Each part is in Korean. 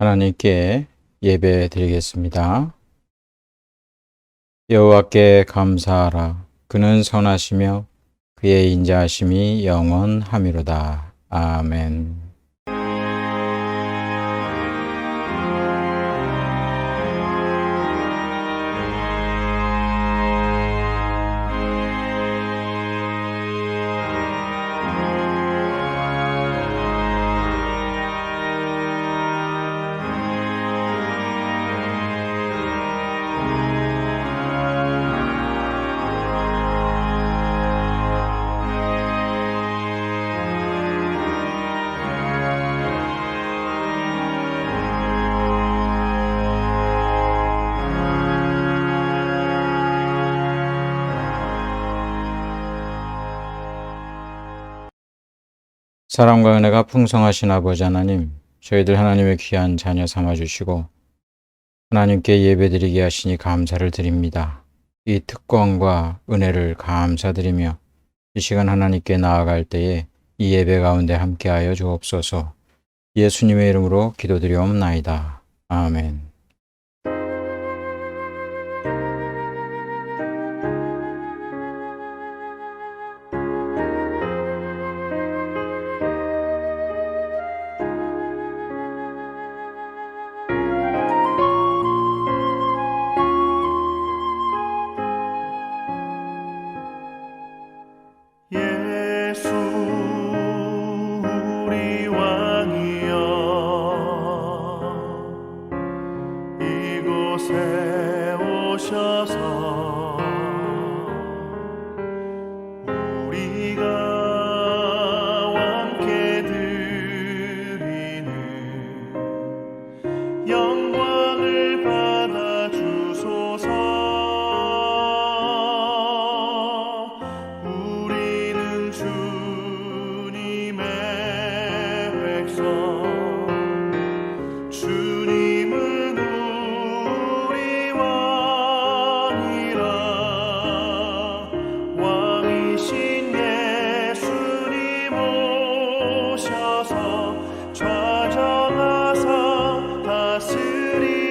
하나님께 예배 드리겠습니다. 여호와께 감사하라. 그는 선하시며 그의 인자하심이 영원하미로다. 아멘. 사랑과 은혜가 풍성하신 아버지 하나님, 저희들 하나님의 귀한 자녀 삼아주시고 하나님께 예배드리게 하시니 감사를 드립니다. 이 특권과 은혜를 감사드리며 이 시간 하나님께 나아갈 때에 이 예배 가운데 함께하여 주옵소서. 예수님의 이름으로 기도드리옵나이다. 아멘. 예수 우리 왕이여 이곳에 오셔서 우리가 함께 드리는 영광을 받아 주소서. 주님의 백성, 주님은 우리 왕이라. 왕이신 예수님 오셔서 좌정하사 다스리소서.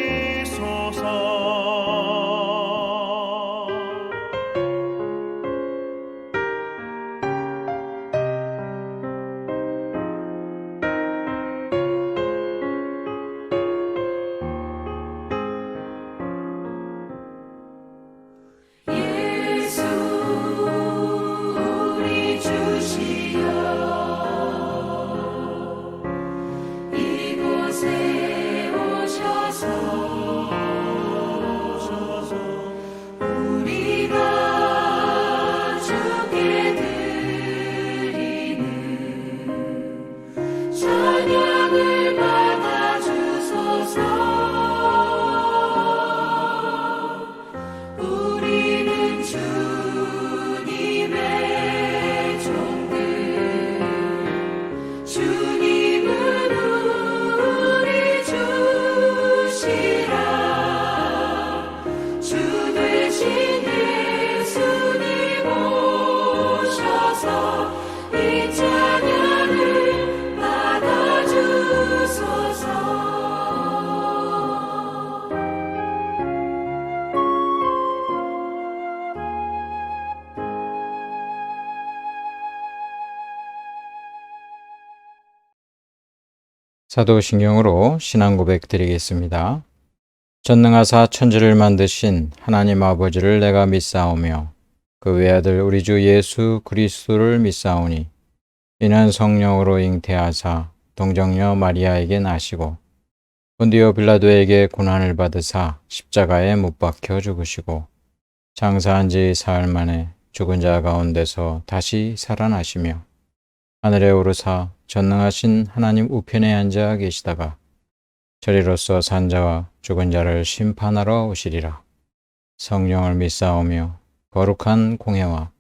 사도신경으로 신앙 고백 드리겠습니다. 전능하사 천지를 만드신 하나님 아버지를 내가 믿사오며 그 외아들 우리 주 예수 그리스도를 믿사오니 이는 성령으로 잉태하사 동정녀 마리아에게 나시고 본디오 빌라도에게 고난을 받으사 십자가에 못 박혀 죽으시고 장사한 지 사흘 만에 죽은 자 가운데서 다시 살아나시며 하늘에 오르사 전능하신 하나님 우편에 앉아 계시다가 저리로서 산 자와 죽은 자를 심판하러 오시리라. 성령을 믿사오며 거룩한 공회와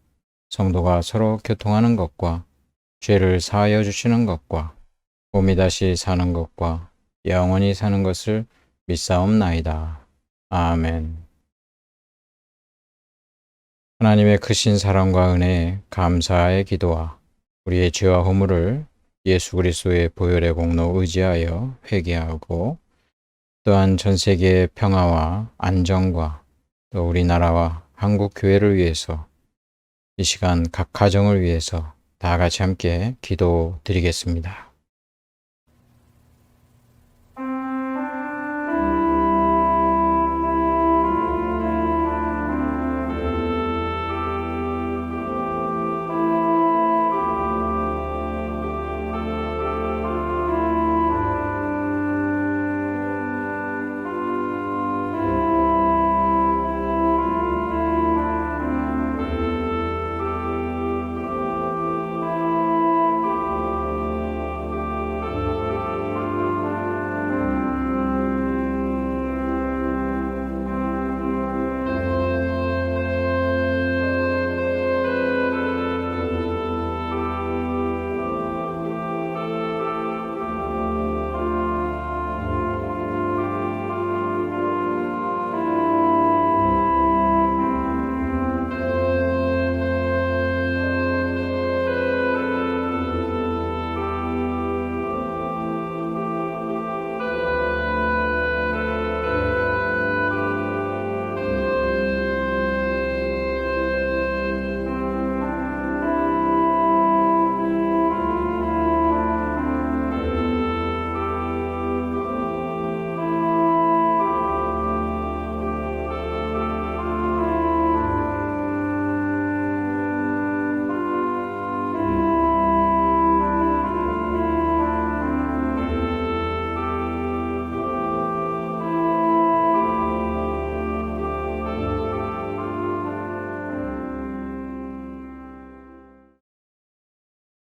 성도가 서로 교통하는 것과 죄를 사하여 주시는 것과 몸이 다시 사는 것과 영원히 사는 것을 믿사옵나이다. 아멘. 하나님의 크신 사랑과 은혜에 감사의 기도와 우리의 죄와 허물을 예수 그리스도의 보혈의 공로 의지하여 회개하고 또한 전 세계의 평화와 안정과 또 우리나라와 한국 교회를 위해서 이 시간 각 가정을 위해서 다 같이 함께 기도드리겠습니다.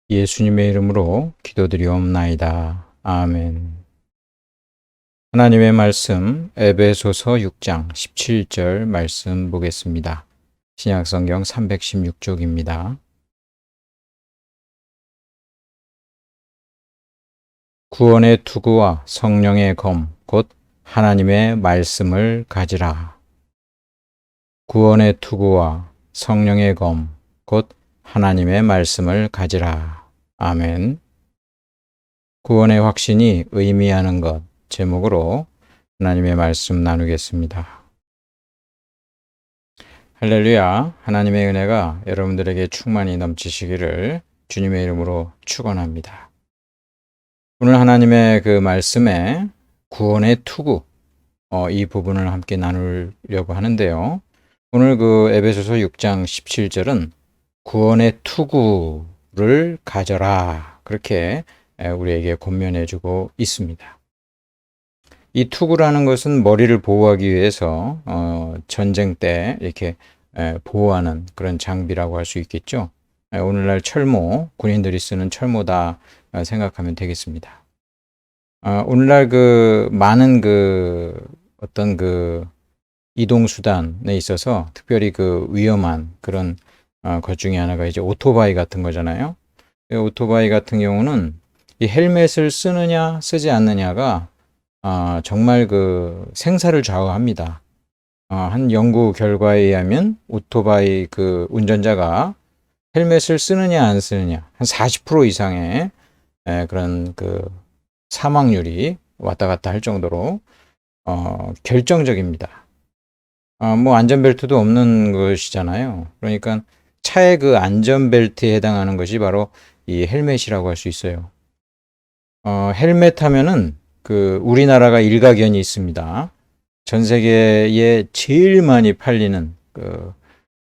예수님의 이름으로 기도드리옵나이다. 아멘. 하나님의 말씀 에베소서 6장 17절 말씀 보겠습니다. 신약성경 316쪽입니다. 구원의 투구와 성령의 검, 곧 하나님의 말씀을 가지라. 구원의 투구와 성령의 검, 곧 하나님의 말씀을 가지라. 아멘. 구원의 확신이 의미하는 것 제목으로 하나님의 말씀 나누겠습니다. 할렐루야. 하나님의 은혜가 여러분들에게 충만히 넘치시기를 주님의 이름으로 축원합니다. 오늘 하나님의 그 말씀에 구원의 투구 이 부분을 함께 나누려고 하는데요. 오늘 그 에베소서 6장 17절은 구원의 투구를 가져라. 그렇게 우리에게 권면해주고 있습니다. 이 투구라는 것은 머리를 보호하기 위해서 전쟁 때 이렇게 보호하는 그런 장비라고 할 수 있겠죠. 오늘날 철모, 군인들이 쓰는 철모다 생각하면 되겠습니다. 오늘날 그 많은 그 어떤 그 이동수단에 있어서 특별히 그 위험한 그런 것 중에 하나가 이제 오토바이 같은 거잖아요. 오토바이 같은 경우는 이 헬멧을 쓰느냐 쓰지 않느냐가 정말 그 생사를 좌우합니다. 한 연구 결과에 의하면 오토바이 그 운전자가 헬멧을 쓰느냐 안 쓰느냐 한 40% 이상의 그런 그 사망률이 왔다 갔다 할 정도로 결정적입니다. 뭐 안전벨트도 없는 것이잖아요. 그러니까 차의 그 안전벨트에 해당하는 것이 바로 이 헬멧이라고 할 수 있어요. 헬멧 하면은 그 우리나라가 일가견이 있습니다. 전 세계에 제일 많이 팔리는 그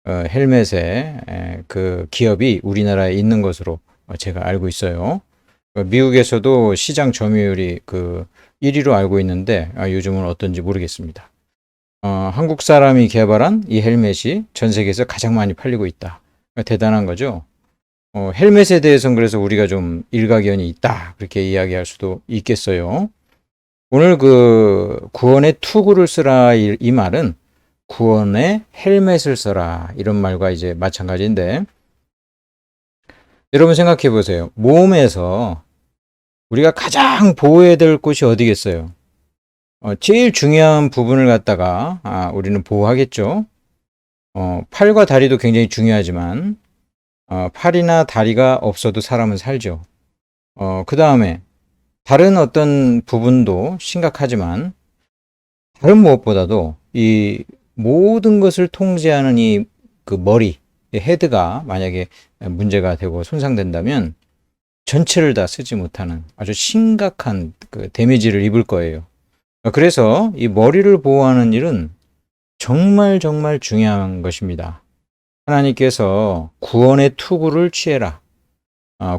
헬멧의 그 기업이 우리나라에 있는 것으로 제가 알고 있어요. 미국에서도 시장 점유율이 그 1위로 알고 있는데 요즘은 어떤지 모르겠습니다. 한국 사람이 개발한 이 헬멧이 전 세계에서 가장 많이 팔리고 있다. 대단한 거죠. 헬멧에 대해서는 그래서 우리가 좀 일가견이 있다. 그렇게 이야기할 수도 있겠어요. 오늘 그 구원의 투구를 쓰라 이 말은 구원의 헬멧을 써라 이런 말과 이제 마찬가지인데 여러분 생각해 보세요. 몸에서 우리가 가장 보호해야 될 곳이 어디겠어요? 제일 중요한 부분을 갖다가 우리는 보호하겠죠. 팔과 다리도 굉장히 중요하지만 팔이나 다리가 없어도 사람은 살죠. 그 다음에 다른 어떤 부분도 심각하지만 다른 무엇보다도 이 모든 것을 통제하는 이 그 머리, 이 헤드가 만약에 문제가 되고 손상된다면 전체를 다 쓰지 못하는 아주 심각한 그 데미지를 입을 거예요. 그래서 이 머리를 보호하는 일은 정말 정말 중요한 것입니다. 하나님께서 구원의 투구를 취해라.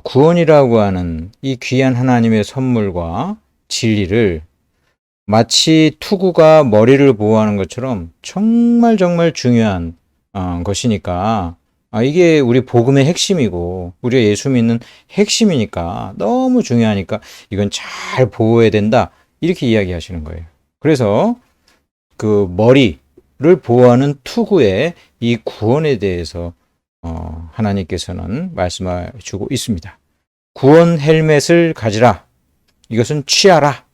구원이라고 하는 이 귀한 하나님의 선물과 진리를 마치 투구가 머리를 보호하는 것처럼 정말 정말 중요한 것이니까 이게 우리 복음의 핵심이고 우리가 예수 믿는 핵심이니까 너무 중요하니까 이건 잘 보호해야 된다 이렇게 이야기하시는 거예요. 그래서 그 머리를 보호하는 투구의 이 구원에 대해서 하나님께서는 말씀해 주고 있습니다. 구원 헬멧을 가지라. 이것은 취하라.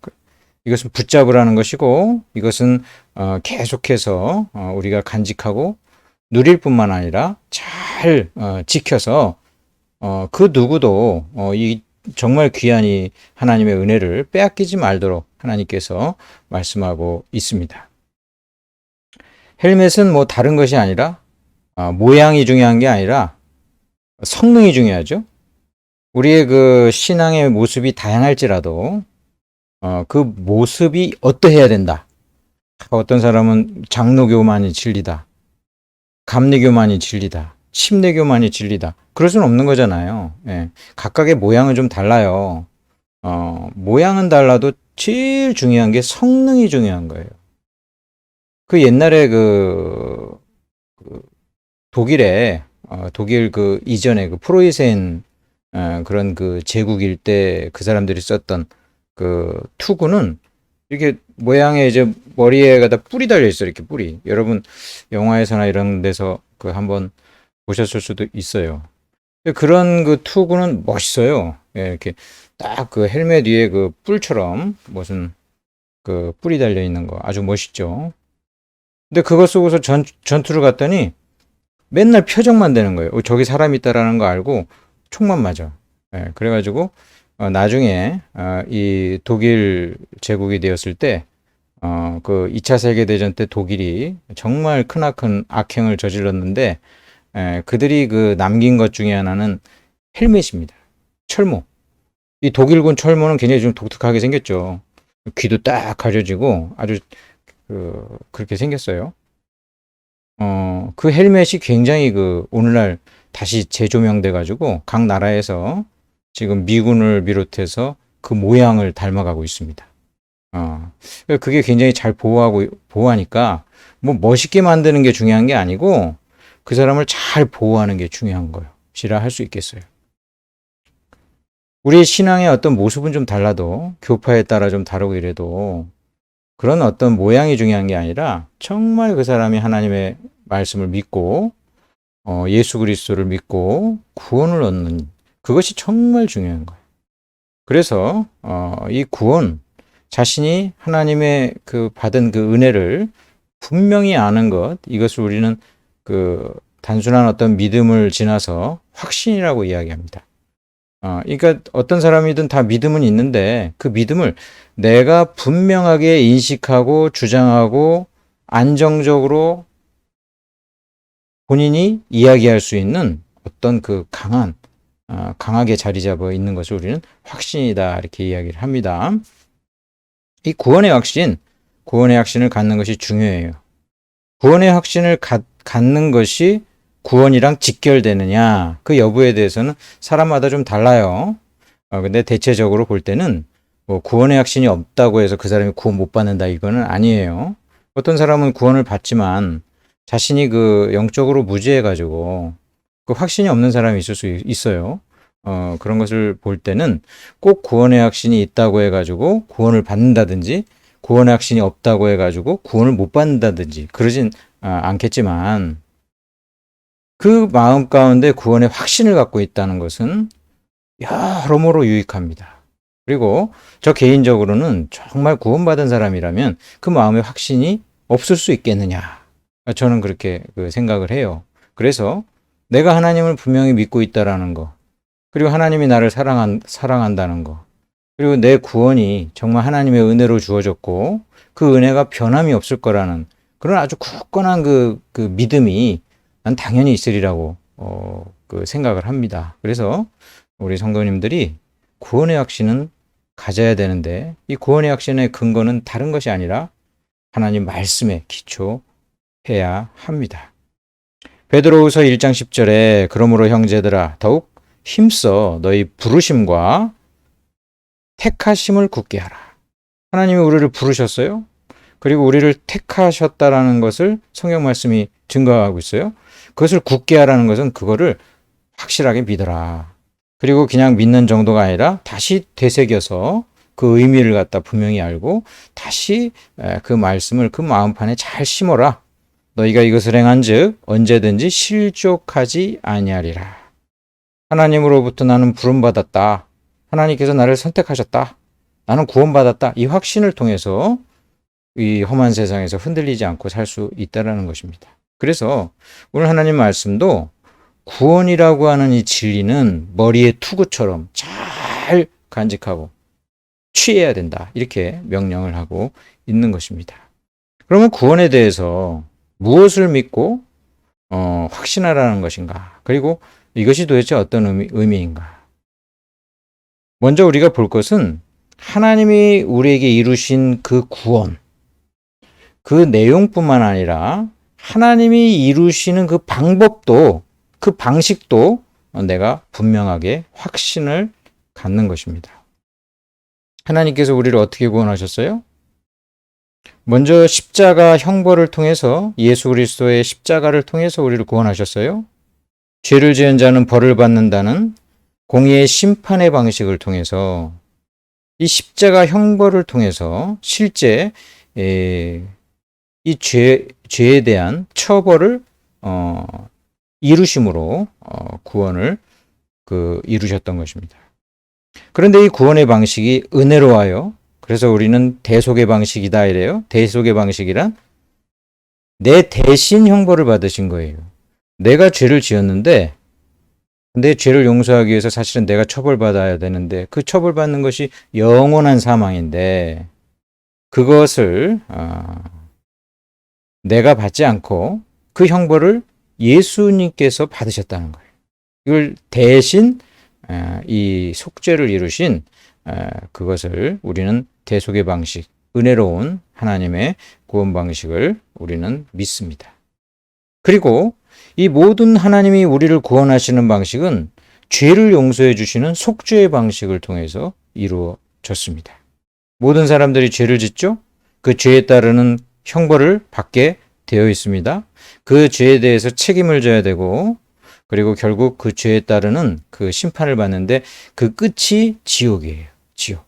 이것은 붙잡으라는 것이고 이것은 계속해서 우리가 간직하고 누릴 뿐만 아니라 잘 지켜서 그 누구도 이 정말 귀한 이 하나님의 은혜를 빼앗기지 말도록 하나님께서 말씀하고 있습니다. 헬멧은 뭐 다른 것이 아니라 모양이 중요한 게 아니라 성능이 중요하죠. 우리의 그 신앙의 모습이 다양할지라도 그 모습이 어떠해야 된다. 어떤 사람은 장로교만이 진리다. 감리교만이 진리다. 침례교만이 진리다. 그럴 수는 없는 거잖아요. 예. 각각의 모양은 좀 달라요. 모양은 달라도 제일 중요한 게 성능이 중요한 거예요. 그 옛날에 독일에 독일 그 이전에 그 프로이센 그런 그 제국일 때 그 사람들이 썼던 그 투구는 이렇게 모양에 이제 머리에 가다 뿔이 달려 있어. 이렇게 뿔이. 여러분 영화에서나 이런 데서 그 한번 보셨을 수도 있어요. 그런 그 투구는 멋있어요. 예, 이렇게 딱 그 헬멧 위에 그 뿔처럼 무슨 그 뿔이 달려 있는 거 아주 멋있죠. 근데 그거 쓰고서 전투를 갔더니 맨날 표정만 되는 거예요. 저기 사람이 있다라는 거 알고 총만 맞아. 예, 그래가지고 나중에 이 독일 제국이 되었을 때 그 2차 세계대전 때 독일이 정말 크나큰 악행을 저질렀는데 그들이 그 남긴 것 중에 하나는 헬멧입니다. 철모. 이 독일군 철모는 굉장히 좀 독특하게 생겼죠. 귀도 딱 가려지고 아주 그렇게 생겼어요. 그 헬멧이 굉장히 그 오늘날 다시 재조명돼 가지고 각 나라에서 지금 미군을 비롯해서 그 모양을 닮아가고 있습니다. 그게 굉장히 잘 보호하니까 뭐 멋있게 만드는 게 중요한 게 아니고 그 사람을 잘 보호하는 게 중요한 것이라 할 수 있겠어요. 우리의 신앙의 어떤 모습은 좀 달라도 교파에 따라 좀 다르고 이래도 그런 어떤 모양이 중요한 게 아니라 정말 그 사람이 하나님의 말씀을 믿고 예수 그리스도를 믿고 구원을 얻는 그것이 정말 중요한 거예요. 그래서 이 구원 자신이 하나님의 그 받은 그 은혜를 분명히 아는 것 이것을 우리는 그 단순한 어떤 믿음을 지나서 확신이라고 이야기합니다. 그러니까 어떤 사람이든 다 믿음은 있는데 그 믿음을 내가 분명하게 인식하고 주장하고 안정적으로 본인이 이야기할 수 있는 어떤 그 강하게 자리 잡아 있는 것을 우리는 확신이다 이렇게 이야기를 합니다. 이 구원의 확신을 갖는 것이 중요해요. 구원의 확신을 갖는 것이 구원이랑 직결되느냐 그 여부에 대해서는 사람마다 좀 달라요. 근데 대체적으로 볼 때는 뭐 구원의 확신이 없다고 해서 그 사람이 구원 못 받는다 이거는 아니에요. 어떤 사람은 구원을 받지만 자신이 그 영적으로 무지해가지고 그 확신이 없는 사람이 있을 수 있어요. 그런 것을 볼 때는 꼭 구원의 확신이 있다고 해가지고 구원을 받는다든지 구원의 확신이 없다고 해가지고 구원을 못 받는다든지 그러진 않겠지만 그 마음 가운데 구원의 확신을 갖고 있다는 것은 여러모로 유익합니다. 그리고 저 개인적으로는 정말 구원받은 사람이라면 그 마음의 확신이 없을 수 있겠느냐. 저는 그렇게 생각을 해요. 그래서 내가 하나님을 분명히 믿고 있다라는 거, 그리고 하나님이 나를 사랑한다는 거, 그리고 내 구원이 정말 하나님의 은혜로 주어졌고 그 은혜가 변함이 없을 거라는 그런 아주 굳건한 그 믿음이 난 당연히 있으리라고 그 생각을 합니다. 그래서 우리 성도님들이 구원의 확신은 가져야 되는데 이 구원의 확신의 근거는 다른 것이 아니라 하나님 말씀에 기초해야 합니다. 베드로후서 1장 10절에 그러므로 형제들아 더욱 힘써 너희 부르심과 택하심을 굳게 하라. 하나님이 우리를 부르셨어요. 그리고 우리를 택하셨다라는 것을 성경 말씀이 증거하고 있어요. 그것을 굳게 하라는 것은 그거를 확실하게 믿어라. 그리고 그냥 믿는 정도가 아니라 다시 되새겨서 그 의미를 갖다 분명히 알고 다시 그 말씀을 그 마음판에 잘 심어라. 너희가 이것을 행한즉 언제든지 실족하지 아니하리라. 하나님으로부터 나는 부름받았다. 하나님께서 나를 선택하셨다. 나는 구원받았다. 이 확신을 통해서 이 험한 세상에서 흔들리지 않고 살 수 있다는 것입니다. 그래서 오늘 하나님 말씀도 구원이라고 하는 이 진리는 머리의 투구처럼 잘 간직하고 취해야 된다. 이렇게 명령을 하고 있는 것입니다. 그러면 구원에 대해서 무엇을 믿고 확신하라는 것인가? 그리고 이것이 도대체 어떤 의미인가? 먼저 우리가 볼 것은 하나님이 우리에게 이루신 그 구원, 그 내용뿐만 아니라 하나님이 이루시는 그 방법도 그 방식도 내가 분명하게 확신을 갖는 것입니다. 하나님께서 우리를 어떻게 구원하셨어요? 먼저 십자가 형벌을 통해서 예수 그리스도의 십자가를 통해서 우리를 구원하셨어요. 죄를 지은 자는 벌을 받는다는 공의의 심판의 방식을 통해서 이 십자가 형벌을 통해서 실제 이 죄에 대한 처벌을 이루심으로 구원을 이루셨던 것입니다. 그런데 이 구원의 방식이 은혜로워요. 그래서 우리는 대속의 방식이다 이래요. 대속의 방식이란 내 대신 형벌을 받으신 거예요. 내가 죄를 지었는데 내 죄를 용서하기 위해서 사실은 내가 처벌받아야 되는데 그 처벌받는 것이 영원한 사망인데 그것을 내가 받지 않고 그 형벌을 예수님께서 받으셨다는 거예요. 이걸 대신 이 속죄를 이루신 그것을 우리는 대속의 방식, 은혜로운 하나님의 구원 방식을 우리는 믿습니다. 그리고 이 모든 하나님이 우리를 구원하시는 방식은 죄를 용서해 주시는 속죄의 방식을 통해서 이루어졌습니다. 모든 사람들이 죄를 짓죠? 그 죄에 따르는 형벌을 받게 되어 있습니다. 그 죄에 대해서 책임을 져야 되고 그리고 결국 그 죄에 따르는 그 심판을 받는데 그 끝이 지옥이에요. 지옥.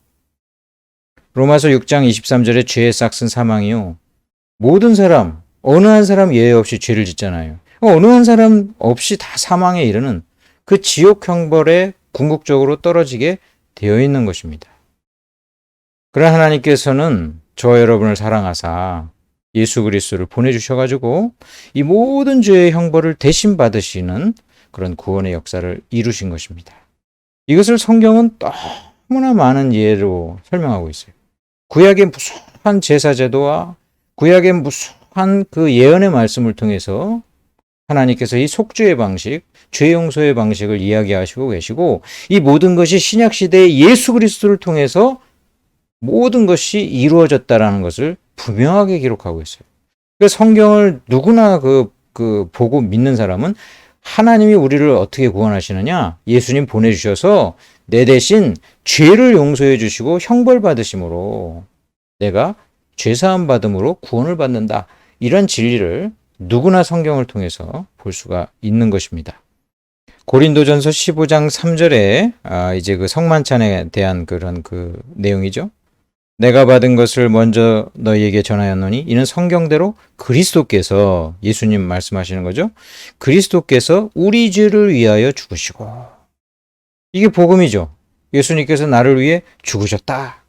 로마서 6장 23절에 죄의 싹은 사망이요. 모든 사람, 어느 한 사람 예외 없이 죄를 짓잖아요. 어느 한 사람 없이 다 사망에 이르는 그 지옥 형벌에 궁극적으로 떨어지게 되어 있는 것입니다. 그러나 하나님께서는 저와 여러분을 사랑하사 예수 그리스도를 보내주셔가지고 이 모든 죄의 형벌을 대신 받으시는 그런 구원의 역사를 이루신 것입니다. 이것을 성경은 너무나 많은 예로 설명하고 있어요. 구약의 무수한 제사제도와 구약의 무수한 그 예언의 말씀을 통해서 하나님께서 이 속죄의 방식, 죄 용서의 방식을 이야기하시고 계시고 이 모든 것이 신약시대의 예수 그리스도를 통해서 모든 것이 이루어졌다라는 것을 분명하게 기록하고 있어요. 그래서 성경을 누구나 보고 믿는 사람은 하나님이 우리를 어떻게 구원하시느냐? 예수님 보내주셔서 내 대신 죄를 용서해 주시고 형벌 받으심으로 내가 죄사함 받음으로 구원을 받는다. 이런 진리를 누구나 성경을 통해서 볼 수가 있는 것입니다. 고린도전서 15장 3절에 이제 그 성만찬에 대한 그런 그 내용이죠. 내가 받은 것을 먼저 너희에게 전하였노니 이는 성경대로 그리스도께서 예수님 말씀하시는 거죠. 그리스도께서 우리 죄를 위하여 죽으시고 이게 복음이죠. 예수님께서 나를 위해 죽으셨다.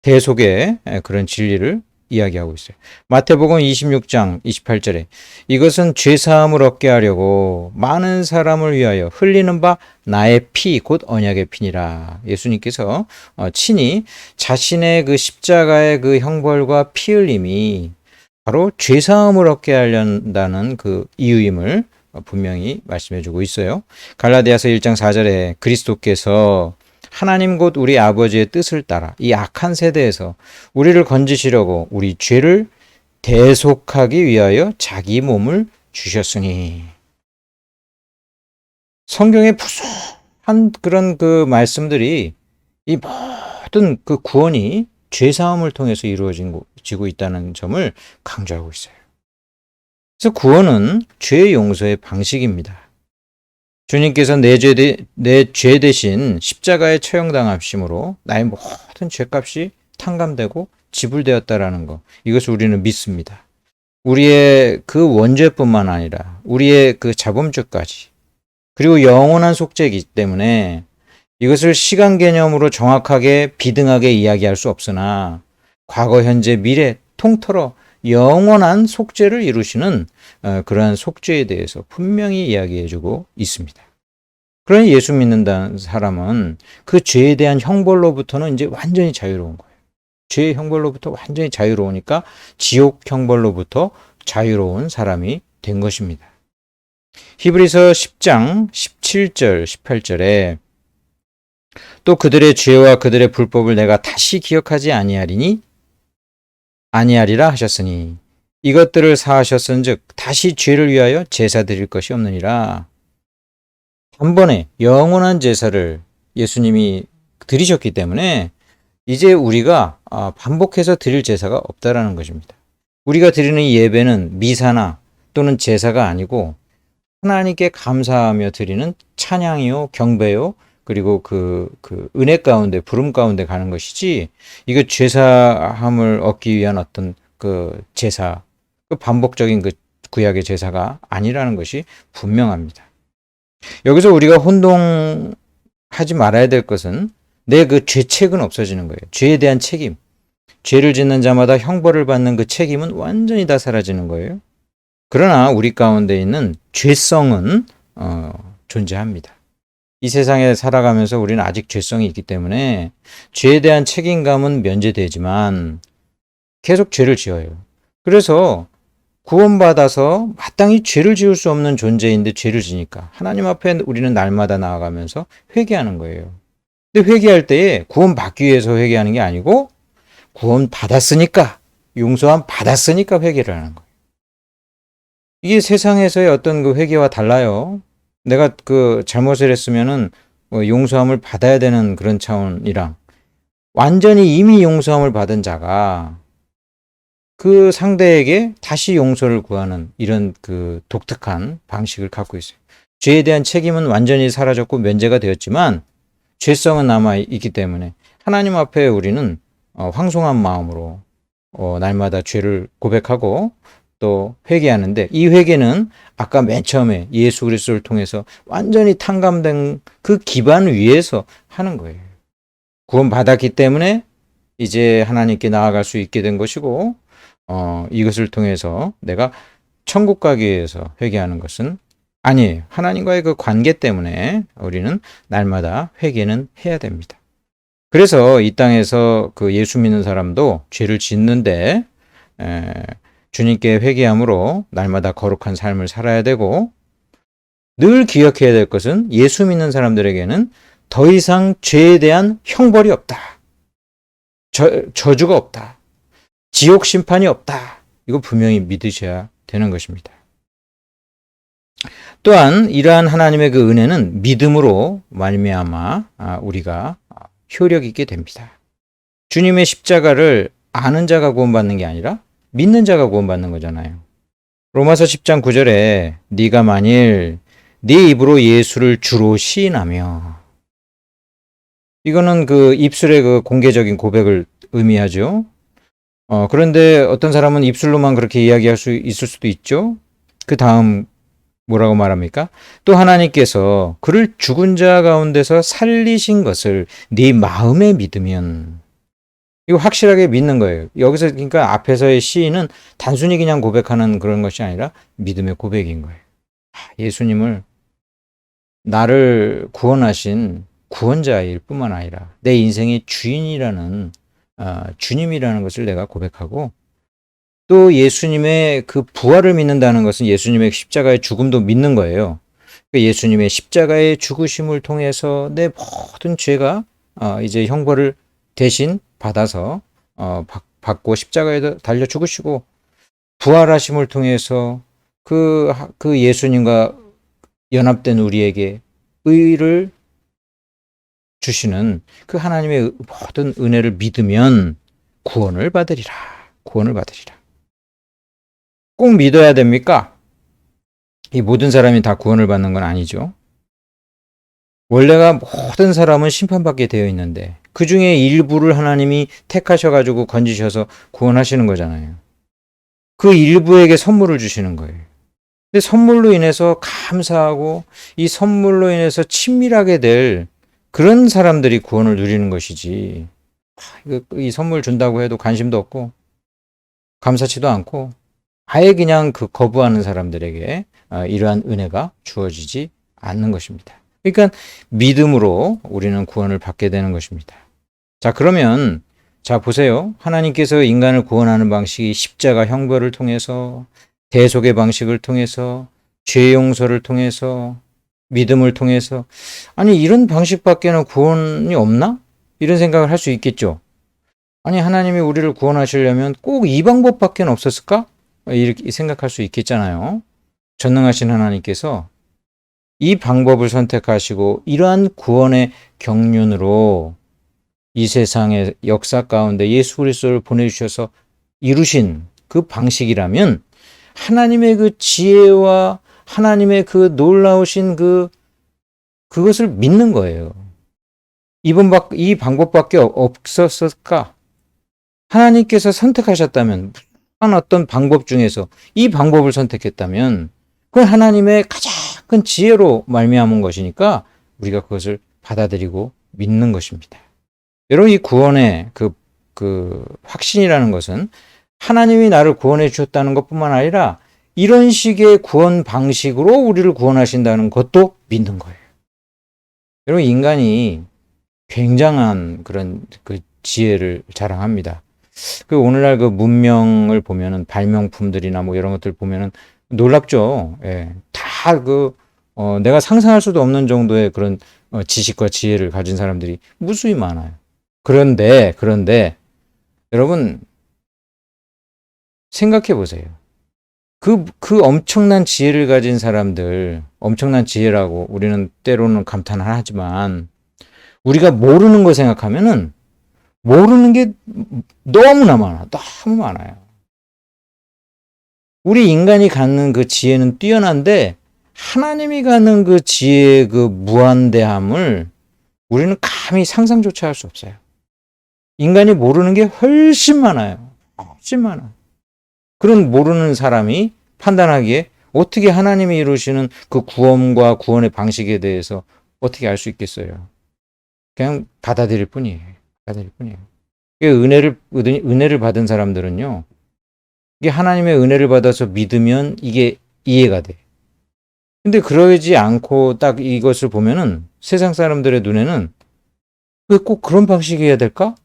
대속의 그런 진리를 이야기하고 있어요. 마태복음 26장 28절에 이것은 죄사함을 얻게 하려고 많은 사람을 위하여 흘리는 바 나의 피 곧 언약의 피니라. 예수님께서 친히 자신의 그 십자가의 그 형벌과 피 흘림이 바로 죄사함을 얻게 하려는 그 이유임을 분명히 말씀해 주고 있어요. 갈라디아서 1장 4절에 그리스도께서 하나님 곧 우리 아버지의 뜻을 따라 이 악한 세대에서 우리를 건지시려고 우리 죄를 대속하기 위하여 자기 몸을 주셨으니. 성경의 푸짐한 그런 그 말씀들이 이 모든 그 구원이 죄사함을 통해서 이루어지고 있다는 점을 강조하고 있어요. 그래서 구원은 죄 용서의 방식입니다. 주님께서 내 죄 대신 십자가에 처형당하심으로 나의 모든 죄값이 탕감되고 지불되었다라는 것, 이것을 우리는 믿습니다. 우리의 그 원죄뿐만 아니라 우리의 그 자범죄까지, 그리고 영원한 속죄이기 때문에 이것을 시간 개념으로 정확하게 비등하게 이야기할 수 없으나 과거, 현재, 미래 통틀어 영원한 속죄를 이루시는 그러한 속죄에 대해서 분명히 이야기해주고 있습니다. 그러니 예수 믿는다는 사람은 그 죄에 대한 형벌로부터는 이제 완전히 자유로운 거예요. 죄의 형벌로부터 완전히 자유로우니까 지옥 형벌로부터 자유로운 사람이 된 것입니다. 히브리서 10장 17절 18절에 또 그들의 죄와 그들의 불법을 내가 다시 기억하지 아니하리라 하셨으니 이것들을 사하셨은즉 다시 죄를 위하여 제사 드릴 것이 없느니라. 단번에 영원한 제사를 예수님이 드리셨기 때문에 이제 우리가 반복해서 드릴 제사가 없다라는 것입니다. 우리가 드리는 예배는 미사나 또는 제사가 아니고 하나님께 감사하며 드리는 찬양이요, 경배요, 그리고 그 은혜 가운데, 부름 가운데 가는 것이지, 이거 죄사함을 얻기 위한 어떤 그 제사, 그 반복적인 그 구약의 제사가 아니라는 것이 분명합니다. 여기서 우리가 혼동하지 말아야 될 것은 내 그 죄책은 없어지는 거예요. 죄에 대한 책임, 죄를 짓는 자마다 형벌을 받는 그 책임은 완전히 다 사라지는 거예요. 그러나 우리 가운데 있는 죄성은 존재합니다. 이 세상에 살아가면서 우리는 아직 죄성이 있기 때문에 죄에 대한 책임감은 면제되지만 계속 죄를 지어요. 그래서 구원받아서 마땅히 죄를 지을 수 없는 존재인데 죄를 지니까 하나님 앞에 우리는 날마다 나아가면서 회개하는 거예요. 근데 회개할 때에 구원받기 위해서 회개하는 게 아니고 구원받았으니까, 용서함 받았으니까 회개를 하는 거예요. 이게 세상에서의 어떤 그 회개와 달라요. 내가 그 잘못을 했으면은 용서함을 받아야 되는 그런 차원이랑 완전히 이미 용서함을 받은 자가 그 상대에게 다시 용서를 구하는 이런 그 독특한 방식을 갖고 있어요. 죄에 대한 책임은 완전히 사라졌고 면제가 되었지만 죄성은 남아 있기 때문에 하나님 앞에 우리는 황송한 마음으로 날마다 죄를 고백하고 또 회개하는데, 이 회개는 아까 맨 처음에 예수 그리스도를 통해서 완전히 탕감된 그 기반 위에서 하는 거예요. 구원받았기 때문에 이제 하나님께 나아갈 수 있게 된 것이고, 이것을 통해서 내가 천국 가기 위해서 회개하는 것은 아니에요. 하나님과의 그 관계 때문에 우리는 날마다 회개는 해야 됩니다. 그래서 이 땅에서 그 예수 믿는 사람도 죄를 짓는데 주님께 회개함으로 날마다 거룩한 삶을 살아야 되고, 늘 기억해야 될 것은 예수 믿는 사람들에게는 더 이상 죄에 대한 형벌이 없다. 저주가 없다. 지옥 심판이 없다. 이거 분명히 믿으셔야 되는 것입니다. 또한 이러한 하나님의 그 은혜는 믿음으로 말미암아 우리가 효력 있게 됩니다. 주님의 십자가를 아는 자가 구원받는 게 아니라 믿는 자가 구원받는 거잖아요. 로마서 10장 9절에 네가 만일 네 입으로 예수를 주로 시인하며, 이거는 그 입술의 그 공개적인 고백을 의미하죠. 그런데 어떤 사람은 입술로만 그렇게 이야기할 수 있을 수도 있죠. 그 다음 뭐라고 말합니까? 또 하나님께서 그를 죽은 자 가운데서 살리신 것을 네 마음에 믿으면, 이거 확실하게 믿는 거예요. 여기서 그러니까 앞에서의 시인은 단순히 그냥 고백하는 그런 것이 아니라 믿음의 고백인 거예요. 예수님을 나를 구원하신 구원자일 뿐만 아니라 내 인생의 주인이라는 주님이라는 것을 내가 고백하고, 또 예수님의 그 부활을 믿는다는 것은 예수님의 십자가의 죽음도 믿는 거예요. 예수님의 십자가의 죽으심을 통해서 내 모든 죄가 이제 형벌을 대신 받아서 받고 십자가에 달려 죽으시고, 부활하심을 통해서 그 예수님과 연합된 우리에게 의를 주시는 그 하나님의 모든 은혜를 믿으면 구원을 받으리라. 구원을 받으리라. 꼭 믿어야 됩니까? 이 모든 사람이 다 구원을 받는 건 아니죠. 원래가 모든 사람은 심판받게 되어 있는데 그 중에 일부를 하나님이 택하셔가지고 건지셔서 구원하시는 거잖아요. 그 일부에게 선물을 주시는 거예요. 근데 선물로 인해서 감사하고 이 선물로 인해서 친밀하게 될 그런 사람들이 구원을 누리는 것이지, 이 선물 준다고 해도 관심도 없고 감사치도 않고 아예 그냥 그 거부하는 사람들에게 이러한 은혜가 주어지지 않는 것입니다. 그러니까 믿음으로 우리는 구원을 받게 되는 것입니다. 자, 그러면 자 보세요. 하나님께서 인간을 구원하는 방식이 십자가 형벌을 통해서, 대속의 방식을 통해서, 죄 용서를 통해서, 믿음을 통해서, 아니 이런 방식밖에는 구원이 없나? 이런 생각을 할 수 있겠죠. 아니 하나님이 우리를 구원하시려면 꼭 이 방법밖에 없었을까? 이렇게 생각할 수 있겠잖아요. 전능하신 하나님께서 이 방법을 선택하시고 이러한 구원의 경륜으로 이 세상의 역사 가운데 예수 그리스도를 보내주셔서 이루신 그 방식이라면 하나님의 그 지혜와 하나님의 그 놀라우신 그것을 믿는 거예요. 이 방법밖에 없었을까? 하나님께서 선택하셨다면, 어떤 방법 중에서 이 방법을 선택했다면 그건 하나님의 가장 큰 지혜로 말미암은 것이니까 우리가 그것을 받아들이고 믿는 것입니다. 여러분, 이 구원의 그 확신이라는 것은 하나님이 나를 구원해 주셨다는 것뿐만 아니라 이런 식의 구원 방식으로 우리를 구원하신다는 것도 믿는 거예요. 여러분, 인간이 굉장한 그런 그 지혜를 자랑합니다. 그 오늘날 그 문명을 보면은 발명품들이나 뭐 이런 것들 보면은 놀랍죠. 예. 다 내가 상상할 수도 없는 정도의 그런 지식과 지혜를 가진 사람들이 무수히 많아요. 그런데 여러분 생각해 보세요. 그 엄청난 지혜를 가진 사람들, 엄청난 지혜라고 우리는 때로는 감탄을 하지만 우리가 모르는 거 생각하면은 모르는 게 너무나 많아. 너무 많아요. 우리 인간이 갖는 그 지혜는 뛰어난데 하나님이 갖는 그 지혜의 그 무한대함을 우리는 감히 상상조차 할 수 없어요. 인간이 모르는 게 훨씬 많아요. 훨씬 많아요. 그런 모르는 사람이 판단하기에 어떻게 하나님이 이루시는 그 구원과 구원의 방식에 대해서 어떻게 알 수 있겠어요? 그냥 받아들일 뿐이에요. 받아들일 뿐이에요. 은혜를 받은 사람들은요, 이게 하나님의 은혜를 받아서 믿으면 이게 이해가 돼. 근데 그러지 않고 딱 이것을 보면은 세상 사람들의 눈에는 왜 꼭 그런 방식이어야 될까?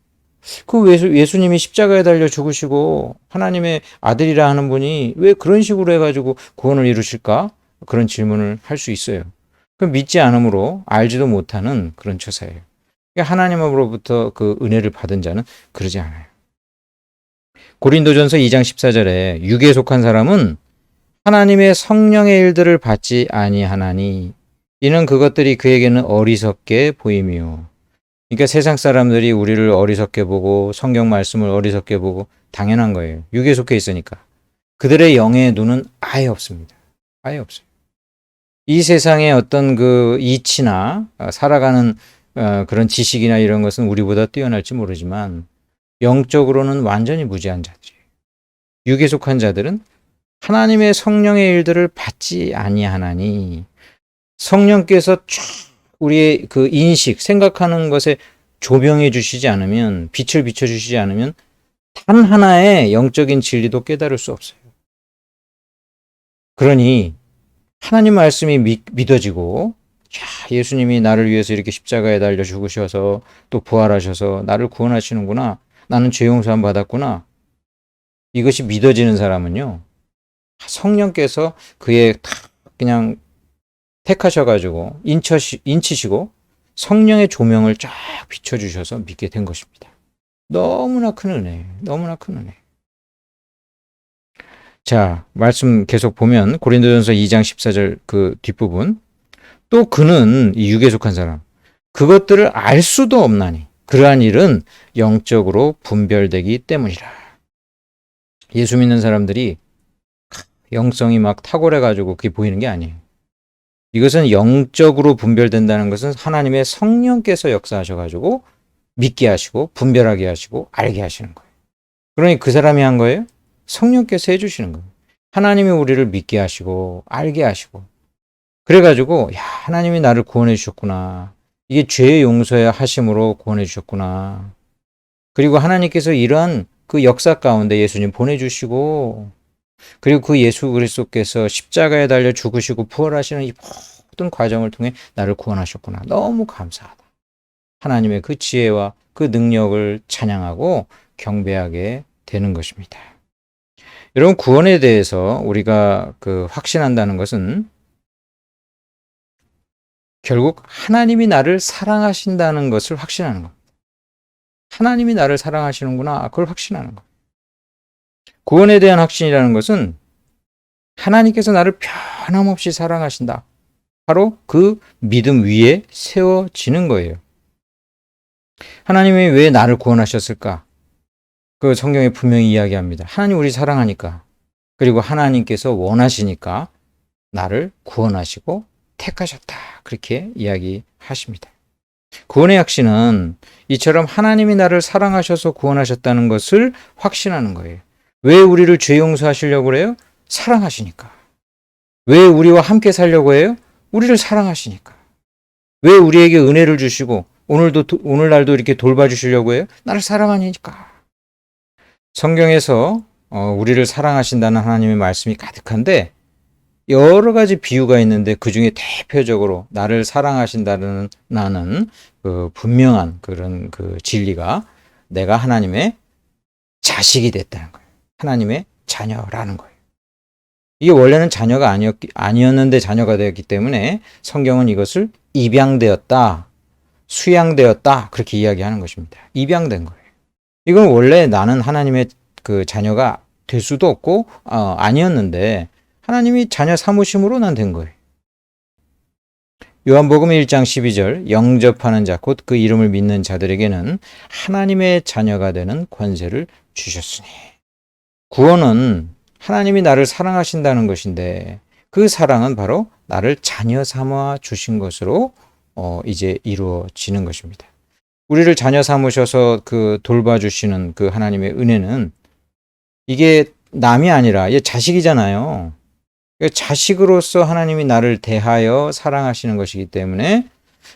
예수님이 십자가에 달려 죽으시고 하나님의 아들이라 하는 분이 왜 그런 식으로 해가지고 구원을 이루실까? 그런 질문을 할 수 있어요. 그 믿지 않음으로 알지도 못하는 그런 처사예요. 하나님으로부터 그 은혜를 받은 자는 그러지 않아요. 고린도전서 2장 14절에 육에 속한 사람은 하나님의 성령의 일들을 받지 아니하나니 이는 그것들이 그에게는 어리석게 보임이요. 그러니까 세상 사람들이 우리를 어리석게 보고 성경 말씀을 어리석게 보고 당연한 거예요. 육에 속해 있으니까. 그들의 영의 눈은 아예 없습니다. 아예 없어요. 이 세상의 어떤 그 이치나 살아가는 그런 지식이나 이런 것은 우리보다 뛰어날지 모르지만 영적으로는 완전히 무지한 자들이에요. 육에 속한 자들은 하나님의 성령의 일들을 받지 아니하나니 성령께서 쫙 우리의 그 인식, 생각하는 것에 조명해 주시지 않으면, 빛을 비춰 주시지 않으면 단 하나의 영적인 진리도 깨달을 수 없어요. 그러니 하나님 말씀이 믿어지고, 야, 예수님이 나를 위해서 이렇게 십자가에 달려 죽으셔서 또 부활하셔서 나를 구원하시는구나. 나는 죄 용서함 받았구나. 이것이 믿어지는 사람은요, 성령께서 그의 그냥 택하셔가지고 인치시고 성령의 조명을 쫙 비춰주셔서 믿게 된 것입니다. 너무나 큰 은혜, 너무나 큰 은혜. 자, 말씀 계속 보면 고린도전서 2장 14절 그 뒷부분, 또 그는 이 육에 속한 사람, 그것들을 알 수도 없나니 그러한 일은 영적으로 분별되기 때문이라. 예수 믿는 사람들이 영성이 막 탁월해가지고 그게 보이는 게 아니에요. 이것은 영적으로 분별된다는 것은 하나님의 성령께서 역사하셔가지고 믿게 하시고 분별하게 하시고 알게 하시는 거예요. 그러니 그 사람이 한 거예요? 성령께서 해주시는 거예요. 하나님이 우리를 믿게 하시고 알게 하시고, 그래가지고 야, 하나님이 나를 구원해 주셨구나. 이게 죄의 용서의 하심으로 구원해 주셨구나. 그리고 하나님께서 이러한 그 역사 가운데 예수님 보내주시고, 그리고 그 예수 그리스도께서 십자가에 달려 죽으시고 부활하시는 이 모든 과정을 통해 나를 구원하셨구나. 너무 감사하다. 하나님의 그 지혜와 그 능력을 찬양하고 경배하게 되는 것입니다. 여러분, 구원에 대해서 우리가 확신한다는 것은 결국 하나님이 나를 사랑하신다는 것을 확신하는 겁니다. 하나님이 나를 사랑하시는구나. 그걸 확신하는 거예요. 구원에 대한 확신이라는 것은 하나님께서 나를 변함없이 사랑하신다. 바로 그 믿음 위에 세워지는 거예요. 하나님이 왜 나를 구원하셨을까? 그 성경에 분명히 이야기합니다. 하나님 우리 사랑하니까, 그리고 하나님께서 원하시니까 나를 구원하시고 택하셨다. 그렇게 이야기하십니다. 구원의 확신은 이처럼 하나님이 나를 사랑하셔서 구원하셨다는 것을 확신하는 거예요. 왜 우리를 죄 용서하시려고 그래요? 사랑하시니까. 왜 우리와 함께 살려고 해요? 우리를 사랑하시니까. 왜 우리에게 은혜를 주시고 오늘날도 이렇게 돌봐주시려고 해요? 나를 사랑하니까. 성경에서 우리를 사랑하신다는 하나님의 말씀이 가득한데 여러 가지 비유가 있는데 그 중에 대표적으로 나를 사랑하신다는 나는 그 분명한 그런 그 진리가 내가 하나님의 자식이 됐다는 거예요. 하나님의 자녀라는 거예요. 이게 원래는 자녀가 아니었는데 자녀가 되었기 때문에 성경은 이것을 입양되었다, 수양되었다 그렇게 이야기하는 것입니다. 입양된 거예요. 이건 원래 나는 하나님의 그 자녀가 될 수도 없고 아니었는데 하나님이 자녀 삼으심으로 난 된 거예요. 요한복음 1장 12절 영접하는 자 곧 그 이름을 믿는 자들에게는 하나님의 자녀가 되는 권세를 주셨으니. 구원은 하나님이 나를 사랑하신다는 것인데 그 사랑은 바로 나를 자녀 삼아 주신 것으로 이제 이루어지는 것입니다. 우리를 자녀 삼으셔서 그 돌봐주시는 그 하나님의 은혜는 이게 남이 아니라 얘 자식이잖아요. 자식으로서 하나님이 나를 대하여 사랑하시는 것이기 때문에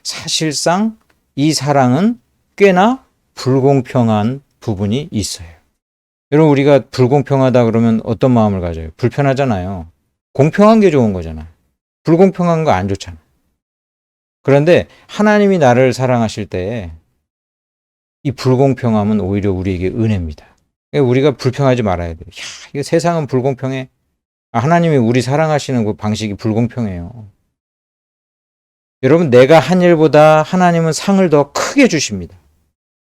사실상 이 사랑은 꽤나 불공평한 부분이 있어요. 여러분, 우리가 불공평하다 그러면 어떤 마음을 가져요? 불편하잖아요. 공평한 게 좋은 거잖아요. 불공평한 거 안 좋잖아요. 그런데 하나님이 나를 사랑하실 때 이 불공평함은 오히려 우리에게 은혜입니다. 우리가 불평하지 말아야 돼요. 야, 이거 세상은 불공평해. 하나님이 우리 사랑하시는 그 방식이 불공평해요. 여러분, 내가 한 일보다 하나님은 상을 더 크게 주십니다.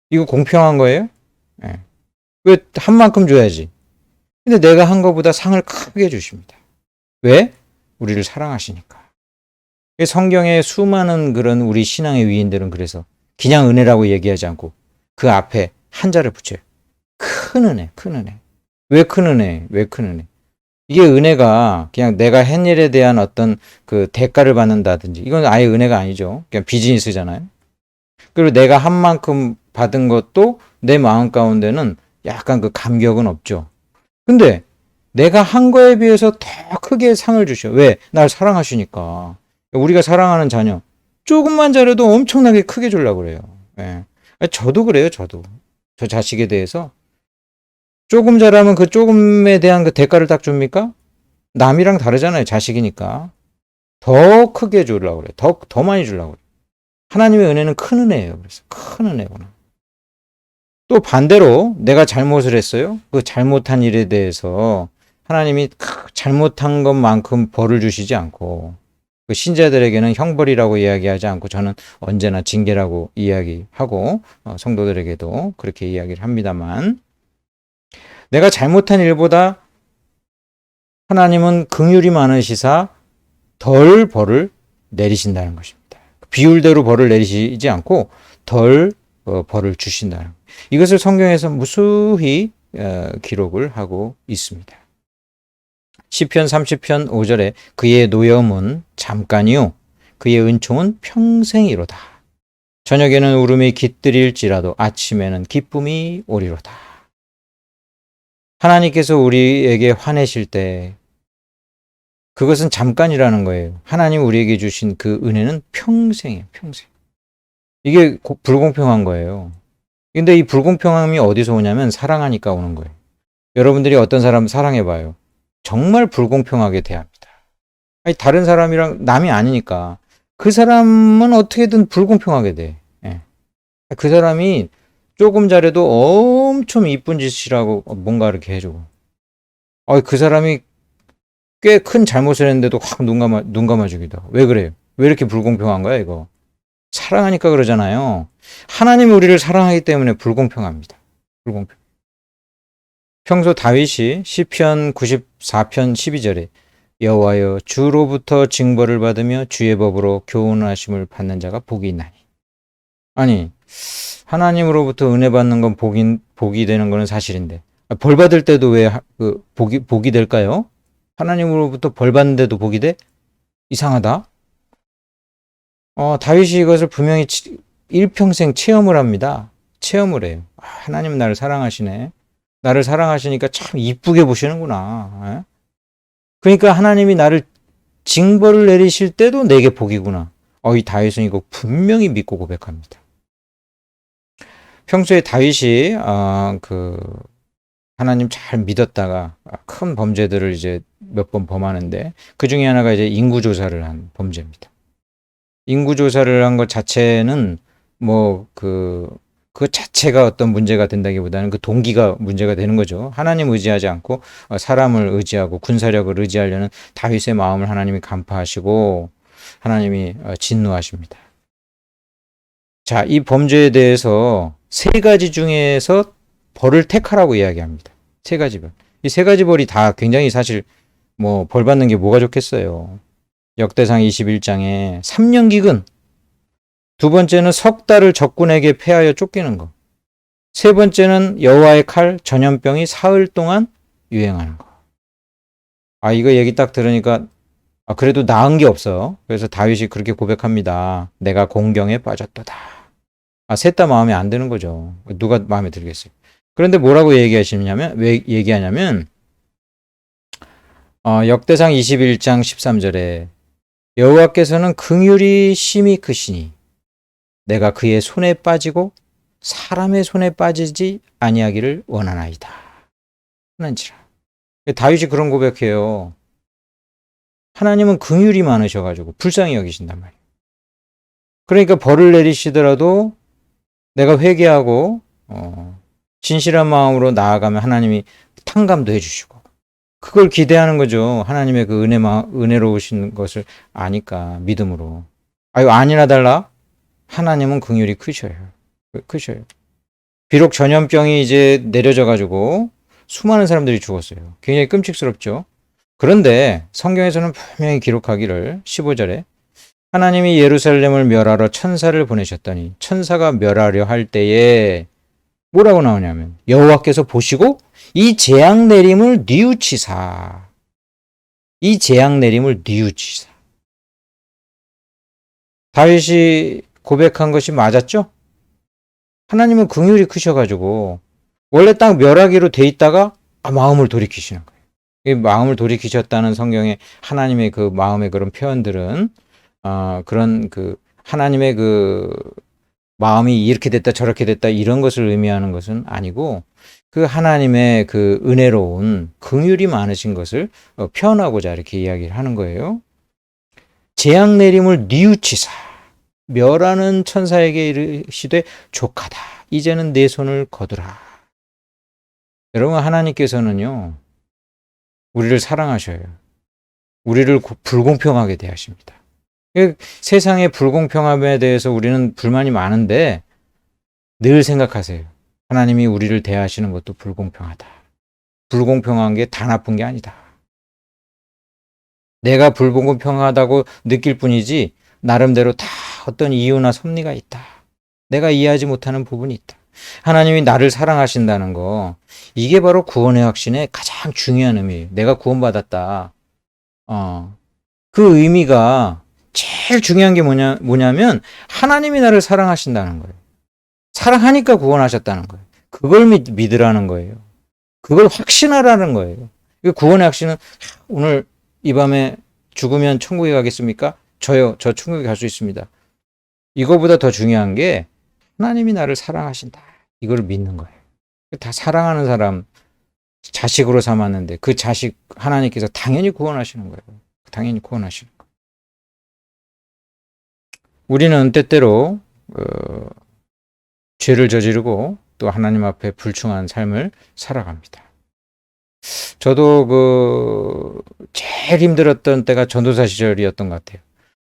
이거 공평한 거예요? 네. 왜 한 만큼 줘야지? 근데 내가 한 것보다 상을 크게 주십니다. 왜? 우리를 사랑하시니까. 성경의 수많은 그런 우리 신앙의 위인들은 그래서 그냥 은혜라고 얘기하지 않고 그 앞에 한자를 붙여요. 큰 은혜, 큰 은혜. 왜 큰 은혜? 왜 큰 은혜? 이게 은혜가 그냥 내가 한 일에 대한 어떤 그 대가를 받는다든지 이건 아예 은혜가 아니죠. 그냥 비즈니스잖아요. 그리고 내가 한 만큼 받은 것도 내 마음 가운데는 약간 그 감격은 없죠. 근데 내가 한 거에 비해서 더 크게 상을 주셔. 왜? 날 사랑하시니까. 우리가 사랑하는 자녀 조금만 잘해도 엄청나게 크게 주려고 그래요. 예. 저도 그래요, 저도. 저 자식에 대해서. 조금 잘하면 그 조금에 대한 그 대가를 딱 줍니까? 남이랑 다르잖아요, 자식이니까. 더 크게 주려고 그래요. 더 많이 주려고 그래요. 하나님의 은혜는 큰 은혜예요. 그래서 큰 은혜구나. 또 반대로 내가 잘못을 했어요. 그 잘못한 일에 대해서 하나님이 잘못한 것만큼 벌을 주시지 않고 그 신자들에게는 형벌이라고 이야기하지 않고 저는 언제나 징계라고 이야기하고 성도들에게도 그렇게 이야기를 합니다만 내가 잘못한 일보다 하나님은 긍휼이 많으시사 덜 벌을 내리신다는 것입니다. 비율대로 벌을 내리시지 않고 덜 벌을 주신다는 것. 이것을 성경에서 무수히 기록을 하고 있습니다. 시편 30편 5절에 그의 노염은 잠깐이요 그의 은총은 평생이로다. 저녁에는 울음이 깃들일지라도 아침에는 기쁨이 오리로다. 하나님께서 우리에게 화내실 때 그것은 잠깐이라는 거예요. 하나님 우리에게 주신 그 은혜는 평생이에요. 평생. 이게 불공평한 거예요. 근데 이 불공평함이 어디서 오냐면 사랑하니까 오는 거예요. 여러분들이 어떤 사람 사랑해봐요. 정말 불공평하게 대합니다. 아니, 다른 사람이랑 남이 아니니까 그 사람은 어떻게든 불공평하게 돼. 예. 그 사람이 조금 잘해도 엄청 이쁜 짓이라고 뭔가 이렇게 해주고 그 사람이 꽤 큰 잘못을 했는데도 확 눈 감아주기도 하고. 왜 그래요? 왜 이렇게 불공평한 거야 이거? 사랑하니까 그러잖아요. 하나님이 우리를 사랑하기 때문에 불공평합니다. 불공평. 평소 다윗이 시편 94편 12절에 여호와여 주로부터 징벌을 받으며 주의 법으로 교훈하심을 받는 자가 복이 있나니. 아니 하나님으로부터 은혜 받는 건 복이 되는 거는 사실인데 벌 받을 때도 왜 복이 될까요? 하나님으로부터 벌 받는데도 복이 돼? 이상하다. 다윗이 이것을 분명히 일평생 체험을 합니다. 체험을 해요. 하나님은 나를 사랑하시네. 나를 사랑하시니까 참 이쁘게 보시는구나. 그러니까 하나님이 나를 징벌을 내리실 때도 내게 복이구나. 이 다윗은 이거 분명히 믿고 고백합니다. 평소에 다윗이 하나님 잘 믿었다가 큰 범죄들을 이제 몇 번 범하는데 그 중에 하나가 이제 인구조사를 한 범죄입니다. 인구조사를 한 것 자체는 그 자체가 어떤 문제가 된다기보다는 그 동기가 문제가 되는 거죠. 하나님 의지하지 않고 사람을 의지하고 군사력을 의지하려는 다윗의 마음을 하나님이 간파하시고 하나님이 진노하십니다. 자, 이 범죄에 대해서 세 가지 중에서 벌을 택하라고 이야기합니다. 세 가지 벌. 이 세 가지 벌이 다 굉장히 사실 벌 받는 게 뭐가 좋겠어요. 역대상 21장에 3년 기근, 두 번째는 석 달을 적군에게 패하여 쫓기는 것, 세 번째는 여호와의 칼 전염병이 사흘 동안 유행하는 것. 이거 얘기 딱 들으니까 그래도 나은 게 없어. 그래서 다윗이 그렇게 고백합니다. 내가 공경에 빠졌도다. 셋 다 마음에 안 드는 거죠. 누가 마음에 들겠어요. 그런데 뭐라고 왜 얘기하냐면 역대상 21장 13절에 여호와께서는 긍휼이 심히 크시니 내가 그의 손에 빠지고 사람의 손에 빠지지 아니하기를 원하나이다. 하는지라. 다윗이 그런 고백해요. 하나님은 긍휼이 많으셔가지고 불쌍히 여기신단 말이에요. 그러니까 벌을 내리시더라도 내가 회개하고 진실한 마음으로 나아가면 하나님이 탕감도 해주시고 그걸 기대하는 거죠. 하나님의 그 은혜로우신 것을 아니까 믿음으로. 아니나 달라 하나님은 긍휼이 크셔요. 비록 전염병이 이제 내려져 가지고 수많은 사람들이 죽었어요. 굉장히 끔찍스럽죠. 그런데 성경에서는 분명히 기록하기를 15절에 하나님이 예루살렘을 멸하러 천사를 보내셨더니 천사가 멸하려 할 때에 뭐라고 나오냐면 여호와께서 보시고 이 재앙 내림을 뉘우치사. 다윗이 고백한 것이 맞았죠? 하나님은 긍휼이 크셔가지고 원래 딱 멸하기로 돼 있다가 마음을 돌이키시는 거예요. 이 마음을 돌이키셨다는 성경의 하나님의 그 마음의 그런 표현들은 그런 그 하나님의 그 마음이 이렇게 됐다 저렇게 됐다 이런 것을 의미하는 것은 아니고 그 하나님의 그 은혜로운 긍휼이 많으신 것을 표현하고자 이렇게 이야기를 하는 거예요. 재앙 내림을 뉘우치사 멸하는 천사에게 이르시되 족하다. 이제는 내 손을 거두라. 여러분, 하나님께서는요, 우리를 사랑하셔요. 우리를 불공평하게 대하십니다. 세상의 불공평함에 대해서 우리는 불만이 많은데 늘 생각하세요. 하나님이 우리를 대하시는 것도 불공평하다. 불공평한 게 다 나쁜 게 아니다. 내가 불공평하다고 느낄 뿐이지 나름대로 다 어떤 이유나 섭리가 있다. 내가 이해하지 못하는 부분이 있다. 하나님이 나를 사랑하신다는 거, 이게 바로 구원의 확신의 가장 중요한 의미예요. 내가 구원받았다. 그 의미가 제일 중요한 게 뭐냐면 하나님이 나를 사랑하신다는 거예요. 사랑하니까 구원하셨다는 거예요. 그걸 믿으라는 거예요. 그걸 확신하라는 거예요. 구원의 확신은 오늘 이 밤에 죽으면 천국에 가겠습니까? 저요. 저 천국에 갈 수 있습니다. 이거보다 더 중요한 게 하나님이 나를 사랑하신다. 이걸 믿는 거예요. 다 사랑하는 사람 자식으로 삼았는데 그 자식 하나님께서 당연히 구원하시는 거예요. 당연히 구원하시는 거예요. 우리는 때때로 죄를 저지르고 또 하나님 앞에 불충한 삶을 살아갑니다. 저도 제일 힘들었던 때가 전도사 시절이었던 것 같아요.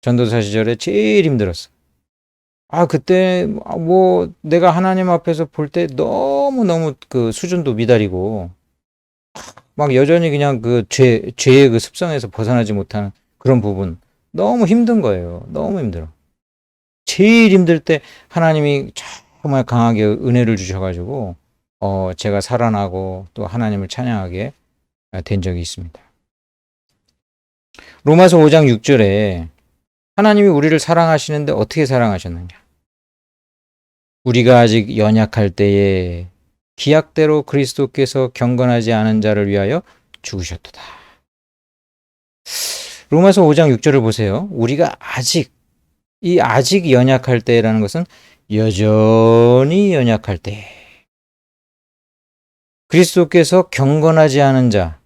전도사 시절에 제일 힘들었어요. 그때 내가 하나님 앞에서 볼 때 너무너무 그 수준도 미달이고 막 여전히 그냥 그 죄의 그 습성에서 벗어나지 못하는 그런 부분, 너무 힘든 거예요. 너무 힘들어. 제일 힘들 때 하나님이 정말 강하게 은혜를 주셔가지고 제가 살아나고 또 하나님을 찬양하게 된 적이 있습니다. 로마서 5장 6절에 하나님이 우리를 사랑하시는데 어떻게 사랑하셨느냐? 우리가 아직 연약할 때에 기약대로 그리스도께서 경건하지 않은 자를 위하여 죽으셨도다. 로마서 5장 6절을 보세요. 우리가 아직 연약할 때라는 것은 여전히 연약할 때 그리스도께서 경건하지 않은 자,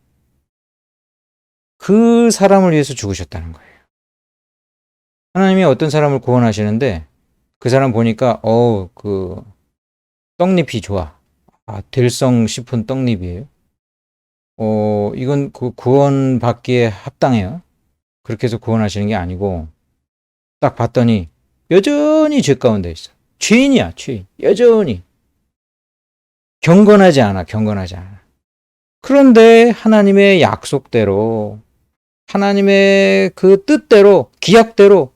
그 사람을 위해서 죽으셨다는 거예요. 하나님이 어떤 사람을 구원하시는데 그 사람 보니까 그 떡잎이 좋아. 될성 싶은 떡잎이에요. 이건 그 구원받기에 합당해요. 그렇게 해서 구원하시는 게 아니고 딱 봤더니 여전히 죄 가운데 있어. 죄인이야, 죄인. 여전히. 경건하지 않아. 그런데 하나님의 약속대로, 하나님의 그 뜻대로, 기약대로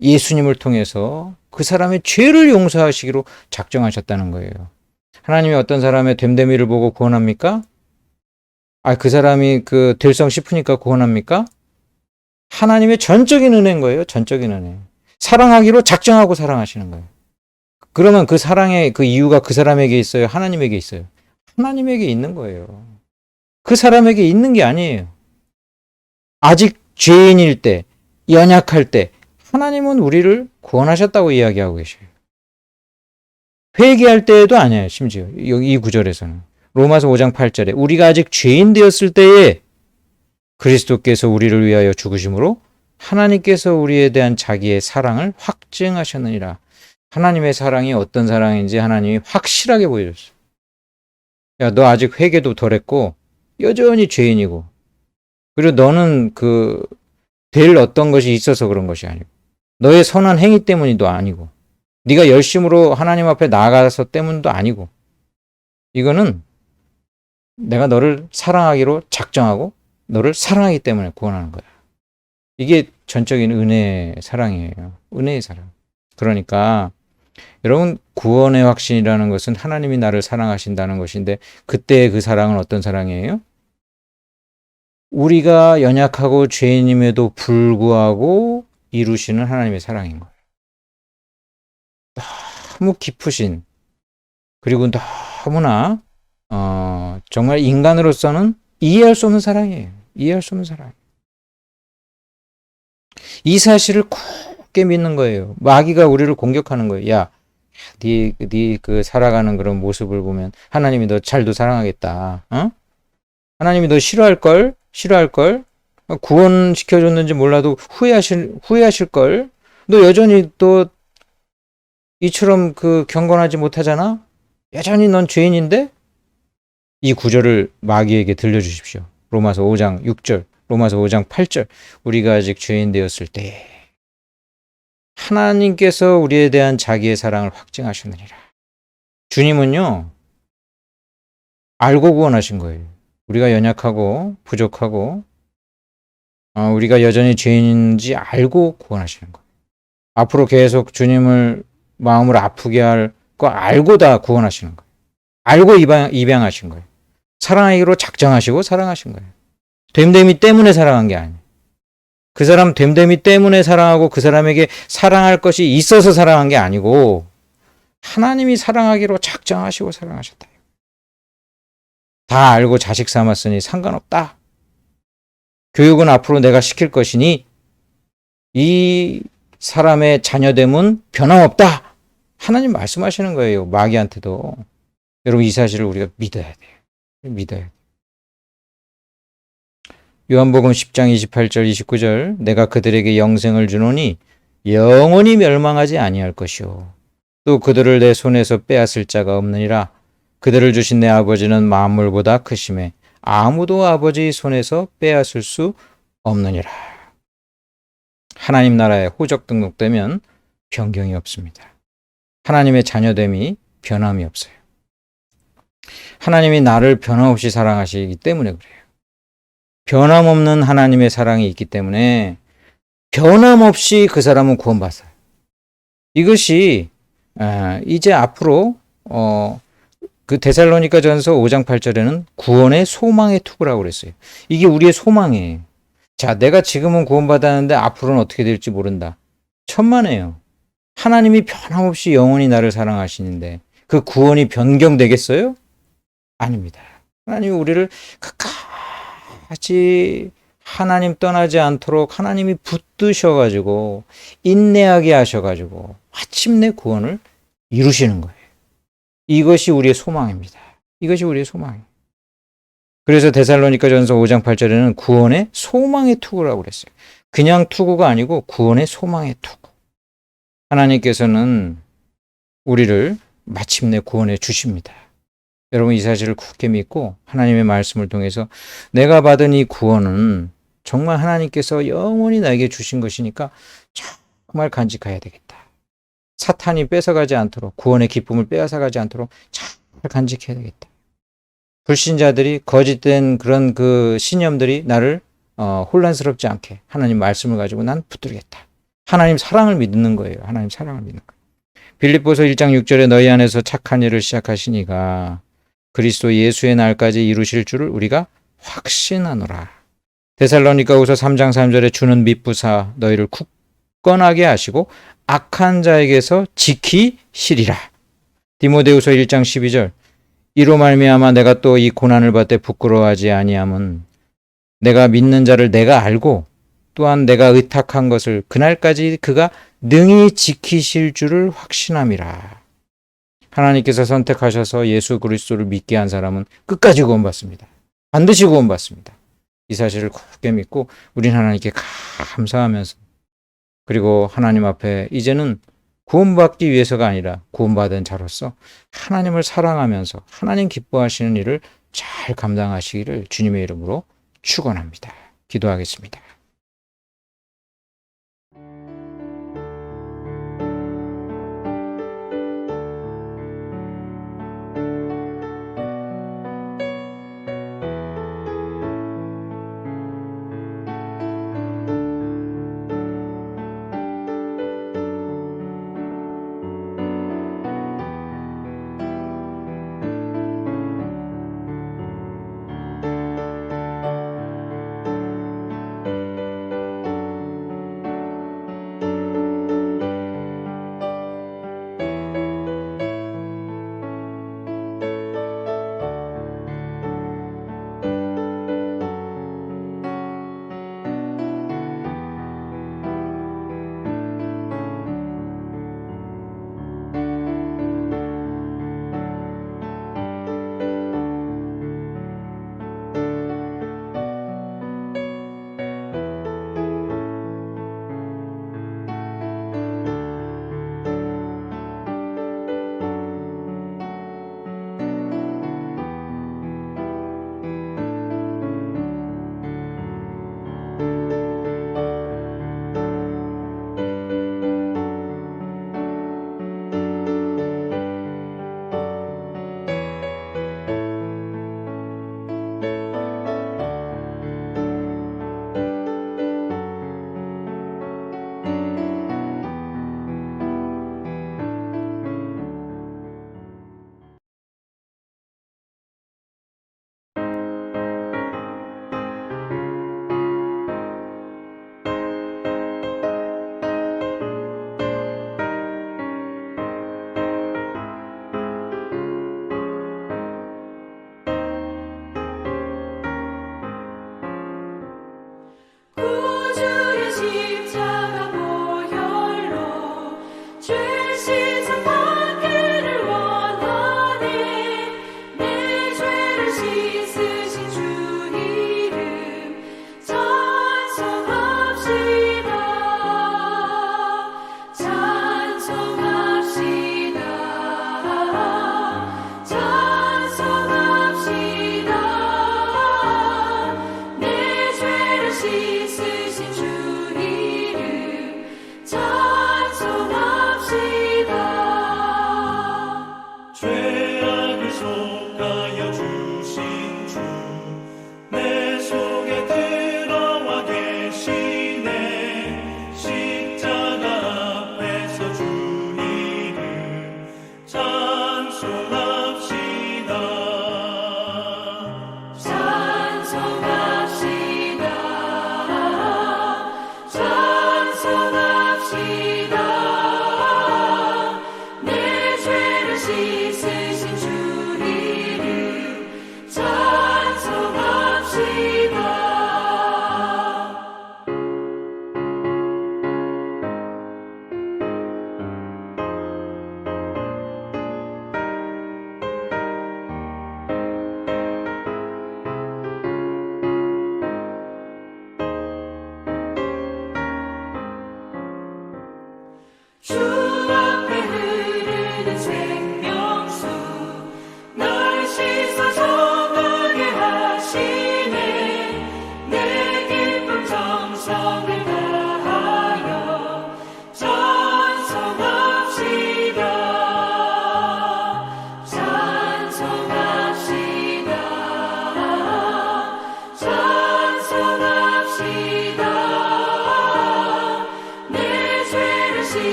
예수님을 통해서 그 사람의 죄를 용서하시기로 작정하셨다는 거예요. 하나님이 어떤 사람의 됨됨이를 보고 구원합니까? 그 사람이 그 될성 싶으니까 구원합니까? 하나님의 전적인 은혜인 거예요. 전적인 은혜. 사랑하기로 작정하고 사랑하시는 거예요. 그러면 그 사랑의 그 이유가 그 사람에게 있어요? 하나님에게 있어요? 하나님에게 있는 거예요. 그 사람에게 있는 게 아니에요. 아직 죄인일 때, 연약할 때 하나님은 우리를 구원하셨다고 이야기하고 계셔요. 회개할 때에도 아니에요. 심지어 이 구절에서는 로마서 5장 8절에 우리가 아직 죄인 되었을 때에 그리스도께서 우리를 위하여 죽으심으로 하나님께서 우리에 대한 자기의 사랑을 확증하셨느니라. 하나님의 사랑이 어떤 사랑인지 하나님이 확실하게 보여줬어요. 야, 너 아직 회개도 덜 했고 여전히 죄인이고, 그리고 너는 될 어떤 것이 있어서 그런 것이 아니고 너의 선한 행위 때문이도 아니고 네가 열심으로 하나님 앞에 나아가서 때문도 아니고, 이거는 내가 너를 사랑하기로 작정하고 너를 사랑하기 때문에 구원하는 거야. 이게 전적인 은혜의 사랑이에요. 은혜의 사랑. 그러니까 여러분, 구원의 확신이라는 것은 하나님이 나를 사랑하신다는 것인데, 그때의 그 사랑은 어떤 사랑이에요? 우리가 연약하고 죄인임에도 불구하고 이루시는 하나님의 사랑인 거예요. 너무 깊으신, 그리고 너무나 정말 인간으로서는 이해할 수 없는 사랑이에요. 이해할 수 없는 사랑. 이 사실을 굳게 믿는 거예요. 마귀가 우리를 공격하는 거예요. 야, 네 그 살아가는 그런 모습을 보면 하나님이 너 잘도 사랑하겠다. 어? 하나님이 너 싫어할 걸. 구원시켜줬는지 몰라도 후회하실 걸. 너 여전히 또 이처럼 그 경건하지 못하잖아. 여전히 넌 죄인인데. 이 구절을 마귀에게 들려주십시오. 로마서 5장 6절, 로마서 5장 8절. 우리가 아직 죄인 되었을 때 하나님께서 우리에 대한 자기의 사랑을 확증하셨느니라. 주님은요, 알고 구원하신 거예요. 우리가 연약하고 부족하고 우리가 여전히 죄인인지 알고 구원하시는 거예요. 앞으로 계속 주님을 마음을 아프게 할 거 알고 다 구원하시는 거예요. 알고 입양하신 거예요. 사랑하기로 작정하시고 사랑하신 거예요. 됨됨이 때문에 사랑한 게 아니에요. 그 사람 됨됨이 때문에 사랑하고 그 사람에게 사랑할 것이 있어서 사랑한 게 아니고 하나님이 사랑하기로 작정하시고 사랑하셨다. 다 알고 자식 삼았으니 상관없다. 교육은 앞으로 내가 시킬 것이니 이 사람의 자녀됨은 변함없다. 하나님 말씀하시는 거예요. 마귀한테도. 여러분 이 사실을 우리가 믿어야 돼요. 믿어야 돼요. 요한복음 10장 28절 29절 내가 그들에게 영생을 주노니 영원히 멸망하지 아니할 것이요 또 그들을 내 손에서 빼앗을 자가 없느니라. 그들을 주신 내 아버지는 만물보다 크심에 아무도 아버지 손에서 빼앗을 수 없느니라. 하나님 나라에 호적 등록되면 변경이 없습니다. 하나님의 자녀됨이 변함이 없어요. 하나님이 나를 변함없이 사랑하시기 때문에 그래요. 변함없는 하나님의 사랑이 있기 때문에 변함없이 그 사람은 구원받아요. 이것이 이제 앞으로 그 데살로니가 전서 5장 8절에는 구원의 소망의 투구라고 그랬어요. 이게 우리의 소망이에요. 자, 내가 지금은 구원받았는데 앞으로는 어떻게 될지 모른다. 천만에요. 하나님이 변함없이 영원히 나를 사랑하시는데 그 구원이 변경되겠어요? 아닙니다. 하나님이 우리를 끝까지 하나님 떠나지 않도록 하나님이 붙드셔가지고 인내하게 하셔가지고 마침내 구원을 이루시는 거예요. 이것이 우리의 소망입니다. 이것이 우리의 소망이에요. 그래서 데살로니가 전서 5장 8절에는 구원의 소망의 투구라고 그랬어요. 그냥 투구가 아니고 구원의 소망의 투구. 하나님께서는 우리를 마침내 구원해 주십니다. 여러분 이 사실을 굳게 믿고 하나님의 말씀을 통해서 내가 받은 이 구원은 정말 하나님께서 영원히 나에게 주신 것이니까 정말 간직해야 되겠다. 사탄이 뺏어가지 않도록 구원의 기쁨을 빼앗아가지 않도록 잘 간직해야 되겠다. 불신자들이 거짓된 그런 그 신념들이 나를 혼란스럽지 않게 하나님 말씀을 가지고 난 붙들겠다. 하나님 사랑을 믿는 거예요. 하나님 사랑을 믿는 거예요. 빌립보서 1장 6절에 너희 안에서 착한 일을 시작하시니가 그리스도 예수의 날까지 이루실 줄을 우리가 확신하노라. 데살로니가후서 3장 3절에 주는 미쁘사 너희를 굳건하게 하시고 악한 자에게서 지키시리라. 디모데후서 1장 12절 이로 말미암아 내가 또 이 고난을 받되 부끄러워하지 아니함은 내가 믿는 자를 내가 알고 또한 내가 의탁한 것을 그날까지 그가 능히 지키실 줄을 확신함이라. 하나님께서 선택하셔서 예수 그리스도를 믿게 한 사람은 끝까지 구원받습니다. 반드시 구원받습니다. 이 사실을 굳게 믿고 우린 하나님께 감사하면서 그리고 하나님 앞에 이제는 구원받기 위해서가 아니라 구원받은 자로서 하나님을 사랑하면서 하나님 기뻐하시는 일을 잘 감당하시기를 주님의 이름으로 축원합니다. 기도하겠습니다.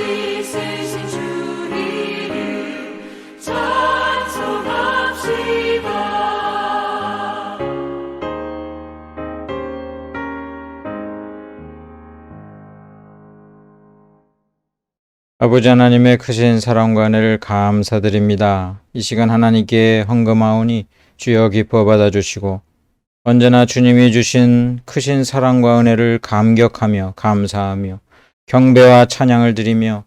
있으신 주 이름 찬송합시다. 아버지 하나님의 크신 사랑과 은혜를 감사드립니다. 이 시간 하나님께 헌금하오니 주여 기뻐 받아주시고 언제나 주님이 주신 크신 사랑과 은혜를 감격하며 감사하며 경배와 찬양을 드리며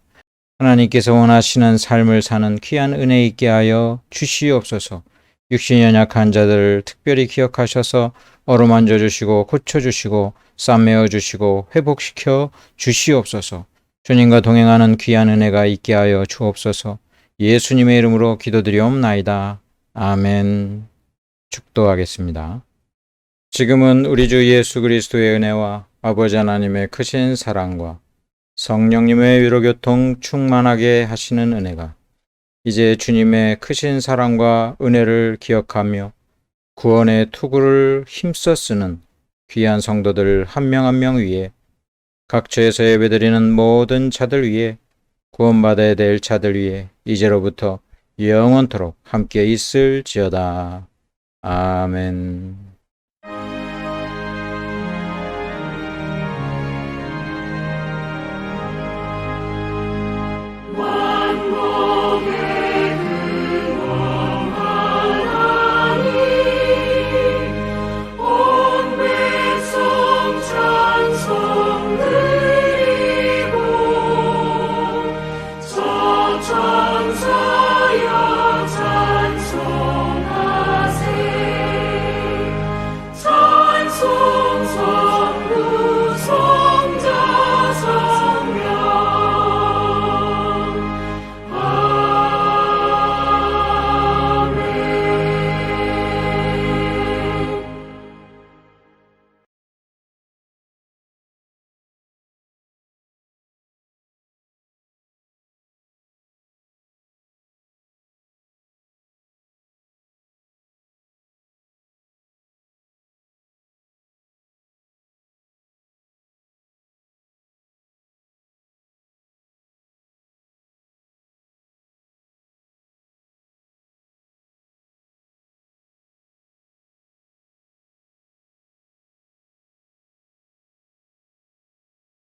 하나님께서 원하시는 삶을 사는 귀한 은혜 있게 하여 주시옵소서. 육신이 연약한 자들을 특별히 기억하셔서 어루만져 주시고 고쳐주시고 싸매어 주시고 회복시켜 주시옵소서. 주님과 동행하는 귀한 은혜가 있게 하여 주옵소서. 예수님의 이름으로 기도드리옵나이다. 아멘. 축도하겠습니다. 지금은 우리 주 예수 그리스도의 은혜와 아버지 하나님의 크신 사랑과 성령님의 위로교통 충만하게 하시는 은혜가 이제 주님의 크신 사랑과 은혜를 기억하며 구원의 투구를 힘써 쓰는 귀한 성도들 한 명 한 명 위에 각처에서 예배드리는 모든 자들 위에 구원받아야 될 자들 위에 이제로부터 영원토록 함께 있을지어다. 아멘.